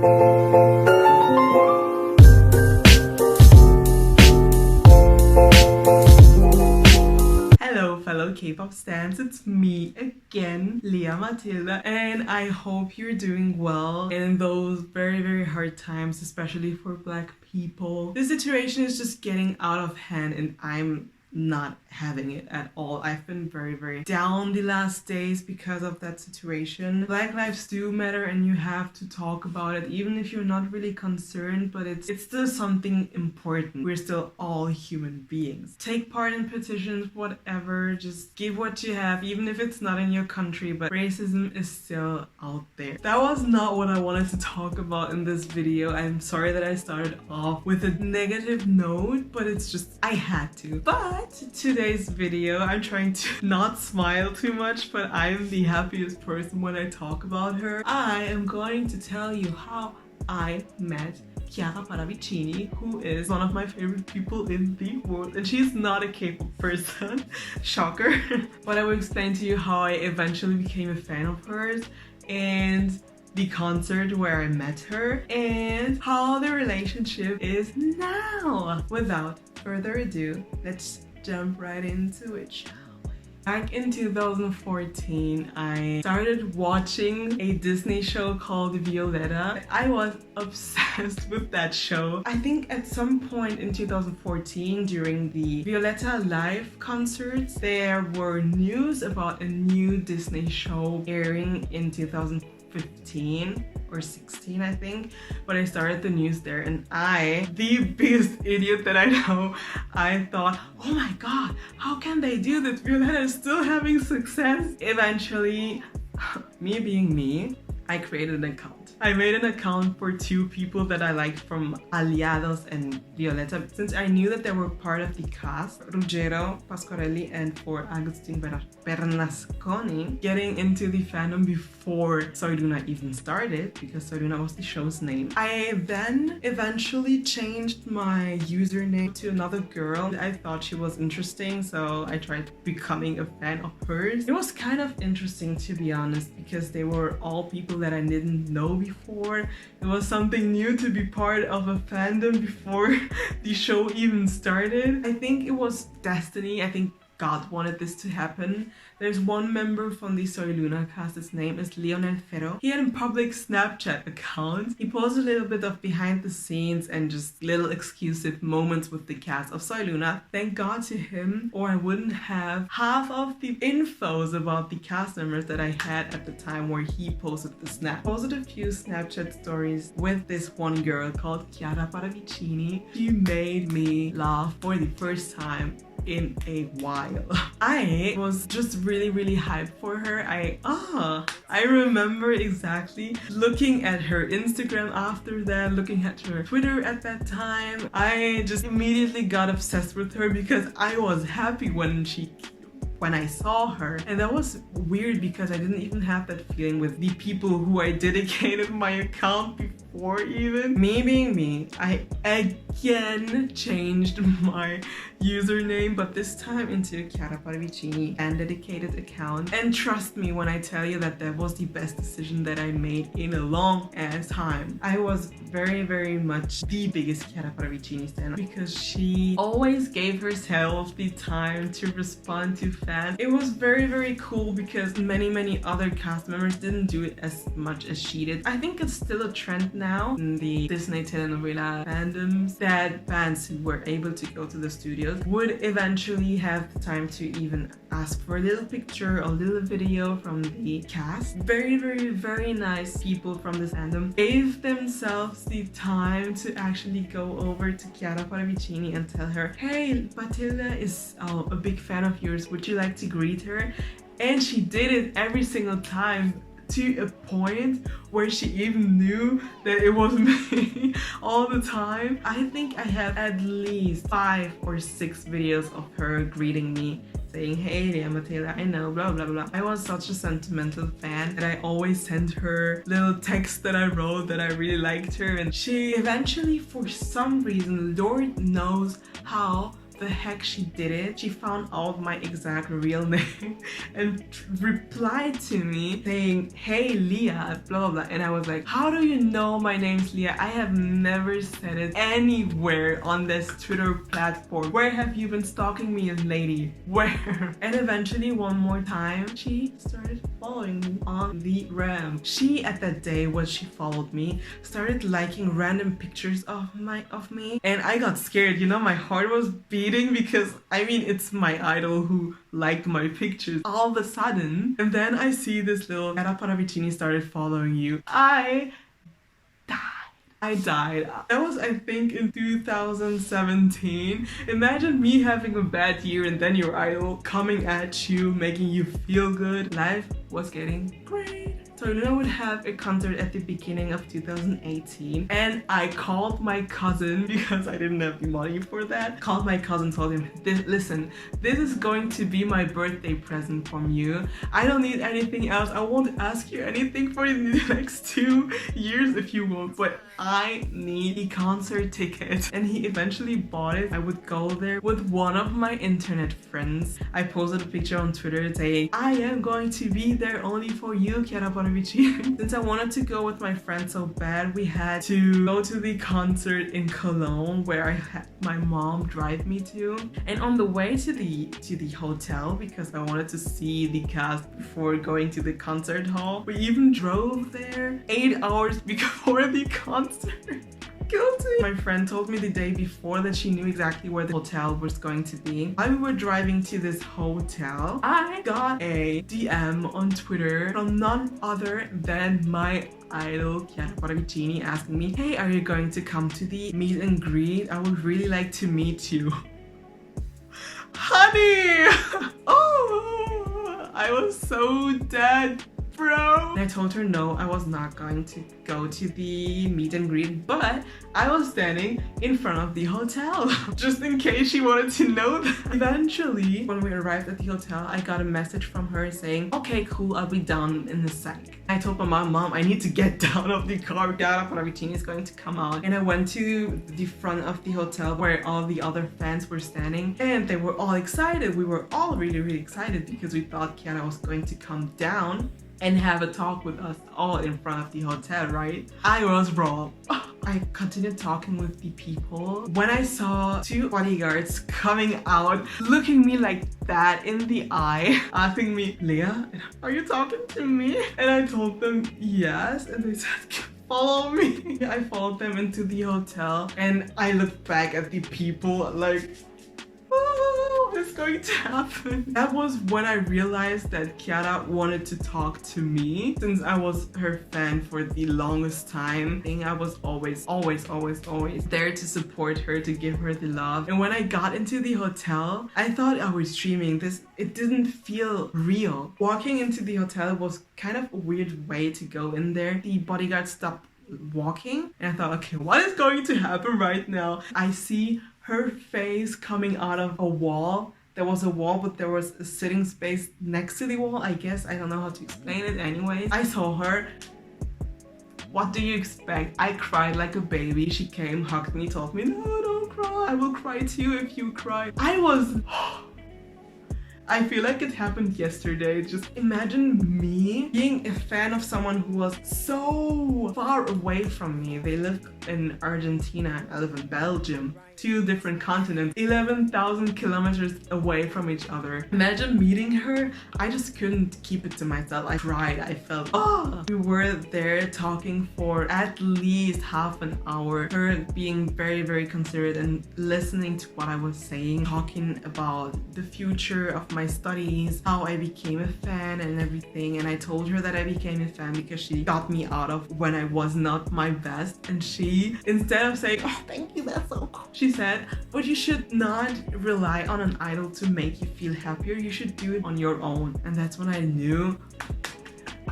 Hello fellow K-pop stans, it's me again, Lea Mathilda, and I hope you're doing well in those very hard times, especially for Black people. The situation is just getting out of hand and I'm not having it at all. I've been very down the last days because of that situation. Black lives do matter and you have to talk about it even if you're not really concerned, but it's still something important. We're still all human beings. Take part in petitions, whatever, just give what you have, even if it's not in your country, but racism is still out there. That was not what I wanted to talk about in this video. I'm sorry that I started off with a negative note, but it's just, I had to. But today's video, I'm trying to not smile too much, but I'm the happiest person when I talk about her. I am going to tell you how I met Chiara Parravicini, who is one of my favorite people in the world, and she's not a K-pop person, shocker. But I will explain to you how I eventually became a fan of hers, and the concert where I met her, and how the relationship is now. Without further ado, let's jump right into it, shall we? Back in 2014, I started watching a Disney show called Violetta. I was obsessed with that show. I think at some point in 2014, during the Violetta live concerts, there were news about a new Disney show airing in 2015 or 16, I think, but I started the news there, and I, the biggest idiot that I know, I thought, oh my god, how can they do this? Violetta is still having success. Eventually, me being me, I created an account. I made an account for two people that I liked from Aliados and Violetta, since I knew that they were part of the cast, Ruggero Pasquarelli and for Agustin Bernasconi, getting into the fandom before Soy Luna even started, because Soy Luna was the show's name. I then eventually changed my username to another girl. I thought she was interesting, so I tried becoming a fan of hers. It was kind of interesting, to be honest, because they were all people that I didn't know before. It was something new to be part of a fandom before the show even started. I think it was destiny. I think God wanted this to happen. There's one member from the Soy Luna cast, his name is Leonel Ferro. He had a public Snapchat account. He posted a little bit of behind the scenes and just little exclusive moments with the cast of Soy Luna. Thank God to him, or I wouldn't have half of the infos about the cast members that I had at the time where he posted the snap. Posted a few Snapchat stories with this one girl called Chiara Parravicini. She made me laugh for the first time in a while. I was just really hyped for her. I remember exactly looking at her Instagram after that, looking at her Twitter at that time. I just immediately got obsessed with her because I was happy when I saw her, and that was weird because I didn't even have that feeling with the people who I dedicated my account before even. Me being me, I again changed my username, but this time into Chiara Parravicini and dedicated account. And trust me when I tell you that that was the best decision that I made in a long ass time. I was very much the biggest Chiara Parravicini stan because she always gave herself the time to respond to fans. It was very cool because many other cast members didn't do it as much as she did. I think it's still a trend now in the Disney telenovela fandoms that fans who were able to go to the studios would eventually have the time to even ask for a little picture, a little video from the cast. Very nice people from this fandom gave themselves the time to actually go over to Chiara Parravicini and tell her, hey, Mathilda is a big fan of yours, would you like to greet her? And she did it every single time, to a point where she even knew that it was me all the time. I think I have at least 5 or 6 videos of her greeting me, saying, hey Lea Mathilda, I know, blah blah blah. I was such a sentimental fan that I always sent her little texts that I wrote that I really liked her, and she eventually, for some reason, Lord knows how, the heck she did it. She found out my exact real name and replied to me saying, hey Lea, blah blah blah. And I was like, how do you know my name's Lea? I have never said it anywhere on this Twitter platform. Where have you been stalking me, lady? Where? And eventually one more time she started following me on the gram. She at that day when she followed me started liking random pictures of me, and I got scared. You know, my heart was beating because I mean it's my idol who liked my pictures all of a sudden. And then I see this little Chiara Parravicini started following you. I died. That was, I think, in 2017. Imagine me having a bad year and then your idol coming at you, making you feel good. Life was getting great. So Luna would have a concert at the beginning of 2018, and I called my cousin because I didn't have the money for that. Called my cousin, told him, listen, this is going to be my birthday present from you. I don't need anything else. I won't ask you anything for the next 2 years if you want, but I need a concert ticket. And he eventually bought it. I would go there with one of my internet friends. I posted a picture on Twitter saying, I am going to be there only for you, Chiara Parravicini. Since I wanted to go with my friend so bad, we had to go to the concert in Cologne where I had my mom drive me to. And on the way to the hotel, because I wanted to see the cast before going to the concert hall, we even drove there 8 hours before the concert. Guilty. My friend told me the day before that she knew exactly where the hotel was going to be. While we were driving to this hotel, I got a DM on Twitter from none other than my idol Chiara Parravicini asking me, hey, are you going to come to the meet and greet? I would really like to meet you. Honey! Oh, I was so dead, bro. And I told her no, I was not going to go to the meet and greet, but I was standing in front of the hotel just in case she wanted to know that. Eventually, when we arrived at the hotel, I got a message from her saying, okay, cool, I'll be down in a sec. I told my mom, I need to get down of the car. Chiara Parravicini is going to come out. And I went to the front of the hotel where all the other fans were standing, and they were all excited. We were all really, really excited because we thought Chiara was going to come down and have a talk with us all in front of the hotel, right? I was wrong. I continued talking with the people when I saw 2 bodyguards coming out, looking me like that in the eye, asking me, Lea, are you talking to me? And I told them yes, and they said, follow me. I followed them into the hotel, and I looked back at the people like, what's going to happen? That was when I realized that Chiara wanted to talk to me. Since I was her fan for the longest time, I think I was always there to support her, to give her the love. And when I got into the hotel, I thought I was dreaming. It didn't feel real. Walking into the hotel was kind of a weird way to go in there. The bodyguard stopped walking, and I thought, okay, what is going to happen right now? I see her face coming out of a wall. There was a wall, but there was a sitting space next to the wall, I guess. I don't know how to explain it. Anyways, I saw her. What do you expect? I cried like a baby. She came, hugged me, told me, no, don't cry. I will cry too if you cry. I feel like it happened yesterday. Just imagine me being a fan of someone who was so far away from me. They live in Argentina, I live in Belgium. 2 different continents, 11,000 kilometers away from each other. Imagine meeting her. I just couldn't keep it to myself. I cried. I felt, We were there talking for at least half an hour. Her being very, very considerate and listening to what I was saying, talking about the future of my studies, how I became a fan and everything. And I told her that I became a fan because she got me out of when I was not my best. And she, instead of saying, oh, thank you, that's so cool, she said, but you should not rely on an idol to make you feel happier. You should do it on your own. And that's when I knew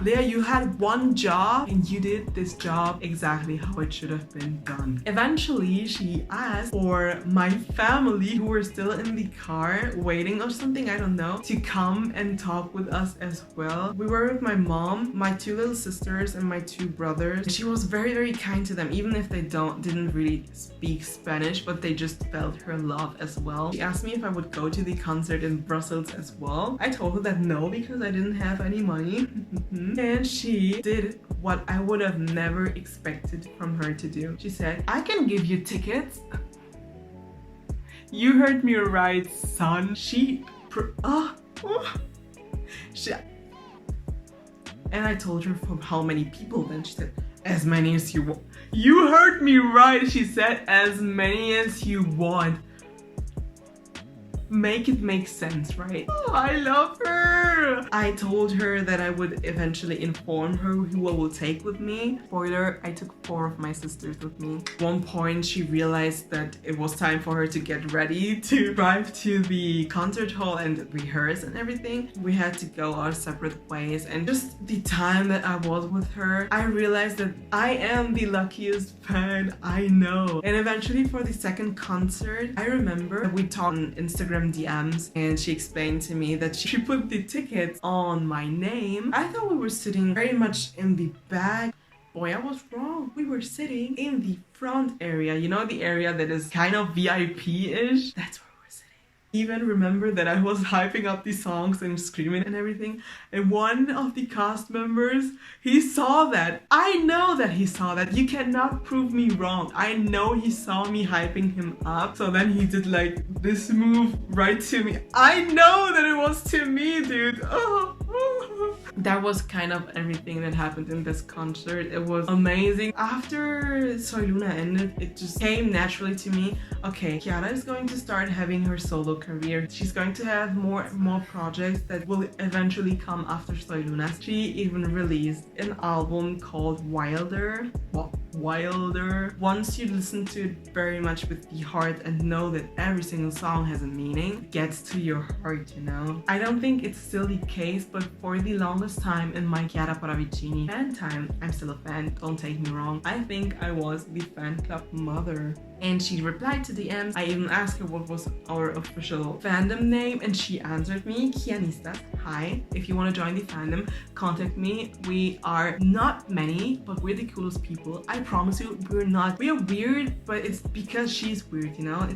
Lea, you had one job and you did this job exactly how it should have been done. Eventually, she asked for my family, who were still in the car waiting or something, I don't know, to come and talk with us as well. We were with my mom, my two little sisters, and my two brothers. She was very, very kind to them, even if they didn't really speak Spanish, but they just felt her love as well. She asked me if I would go to the concert in Brussels as well. I told her that no, because I didn't have any money. And she did what I would have never expected from her to do. She said, I can give you tickets. You heard me right, son. And I told her from how many people, then she said, as many as you want. You heard me right, she said, as many as you want. Make it make sense, right? Oh, I love her. I told her that I would eventually inform her who I will take with me. Spoiler, I took 4 of my sisters with me. At one point, she realized that it was time for her to get ready to drive to the concert hall and rehearse and everything. We had to go our separate ways, and just the time that I was with her, I realized that I am the luckiest fan I know. And eventually for the second concert, I remember we talked on Instagram DMs, and she explained to me that she put the tickets on my name. I thought we were sitting very much in the back. Boy, I was wrong. We were sitting in the front area. You know, the area that is kind of VIP-ish? That's where we were sitting. Even remember that I was hyping up the songs and screaming and everything, and one of the cast members, he saw that. I know that he saw that. You cannot prove me wrong. I know he saw me hyping him up. So then he did like this move right to me. I know that it was to me, dude. Oh. That was kind of everything that happened in this concert. It was amazing. After Soy Luna ended, it just came naturally to me. Okay, Chiara is going to start having her solo career. She's going to have more projects that will eventually come after Soy Luna. She even released an album called Wilder. Wilder. Once you listen to it very much with the heart and know that every single song has a meaning, it gets to your heart, you know? I don't think it's still the case, but for the longest time in my Chiara Parravicini fan time, I'm still a fan, don't take me wrong, I think I was the fan club mother. And she replied to DMs. I even asked her what was our official fandom name, and she answered me, Kianistas. Hi, if you want to join the fandom, contact me. We are not many, but we're the coolest people. I promise you, we're not. We are weird, but it's because she's weird, you know?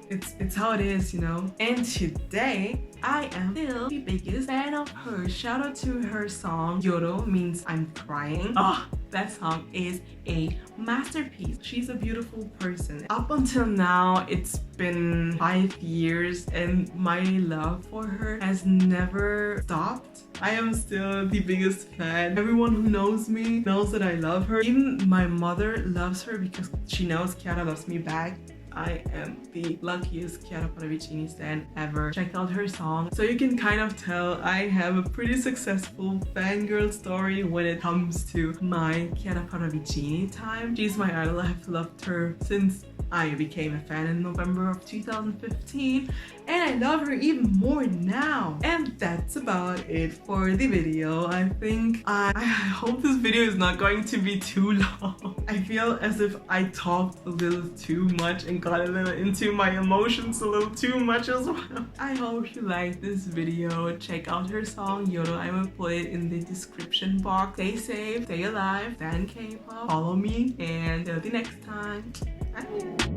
It's how it is, you know? And today, I am still the biggest fan of hers. Shout out to her song, Lloro means I'm crying. Oh, that song is a masterpiece. She's a beautiful person. Up until now, it's been 5 years and my love for her has never stopped. I am still the biggest fan. Everyone who knows me knows that I love her. Even my mother loves her because she knows Chiara loves me back. I am the luckiest Chiara Parravicini stan ever. Check out her song. So you can kind of tell I have a pretty successful fangirl story when it comes to my Chiara Parravicini time. She's my idol. I've loved her since I became a fan in November of 2015, and I love her even more now. And that's about it for the video. I think I hope this video is not going to be too long. I feel as if I talked a little too much and got a little into my emotions a little too much as well. I hope you liked this video. Check out her song Lloro. I will put it in the description box. Stay safe, stay alive, stand K-pop, follow me, and till the next time. Bye.